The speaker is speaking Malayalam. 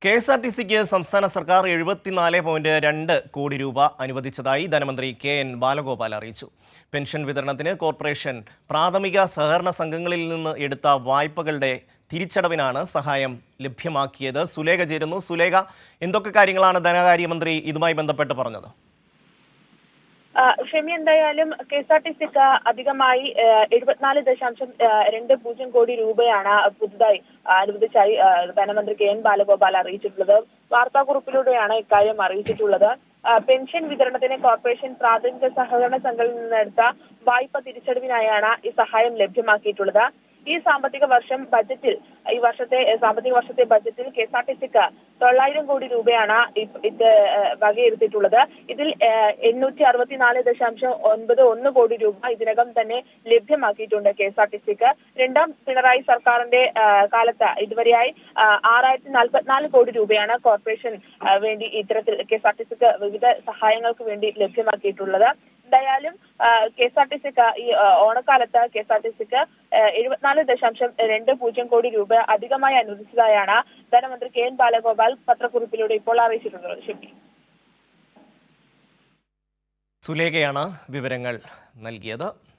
KSRTCക്ക് സംസ്ഥാന സർക്കാർ 74.2 കോടി രൂപ അനുവദിച്ചതായി ധനമന്ത്രി KN ബാലഗോപാൽ അറിയിച്ചു. പെൻഷൻ വിതരണത്തിന് കോർപ്പറേഷൻ പ്രാഥമിക സഹകരണ സംഘങ്ങളിൽ നിന്ന് എടുത്ത വായ്പകളുടെ തിരിച്ചടവിനാണ് സഹായം ലഭ്യമാക്കിയത്. സുലേഖ ചേരുന്നു. സുലേഖ, എന്തൊക്കെ കാര്യങ്ങളാണ് ധനകാര്യമന്ത്രി ഇതുമായി ബന്ധപ്പെട്ട് പറഞ്ഞത്? ഷെമി, എന്തായാലും KSRTCക്ക് അധികമായി 74.20 കോടി രൂപയാണ് പുതുതായി അനുവദിച്ചായി ധനമന്ത്രി KN ബാലഗോപാൽ അറിയിച്ചിട്ടുള്ളത്. വാർത്താക്കുറിപ്പിലൂടെയാണ് ഇക്കാര്യം അറിയിച്ചിട്ടുള്ളത്. പെൻഷൻ വിതരണത്തിന് കോർപ്പറേഷൻ പ്രാഥമിക സഹകരണ സംഘങ്ങളിൽ നിന്നെടുത്ത വായ്പ തിരിച്ചടവിനായാണ് ഈ സഹായം ലഭ്യമാക്കിയിട്ടുള്ളത്. ഈ സാമ്പത്തിക വർഷത്തെ സാമ്പത്തിക വർഷത്തെ ബജറ്റിൽ KSRTCക്ക് 900 കോടി രൂപയാണ് ഇത് വകയിരുത്തിയിട്ടുള്ളത്. ഇതിൽ 864.91 കോടി രൂപ ഇതിനകം തന്നെ ലഭ്യമാക്കിയിട്ടുണ്ട് KSRTCക്ക്. രണ്ടാം പിണറായി സർക്കാരിന്റെ കാലത്ത് ഇതുവരെയായി 6044 കോടി രൂപയാണ് കോർപ്പറേഷൻ വേണ്ടി ഇത്തരത്തിൽ KSRTCക്ക് വിവിധ സഹായങ്ങൾക്ക് വേണ്ടി ലഭ്യമാക്കിയിട്ടുള്ളത്. എന്തായാലും KSRTCക്ക് ഈ ഓണക്കാലത്ത് KSRTCക്ക് 74.20 കോടി രൂപ അധികമായി അനുവദിച്ചതായാണ് ധനമന്ത്രി KN ബാലഗോപാൽ പത്രക്കുറിപ്പിലൂടെ ഇപ്പോൾ അറിയിച്ചിട്ടുള്ളത്. സുലേഖയാണ് വിവരങ്ങൾ നൽകിയത്.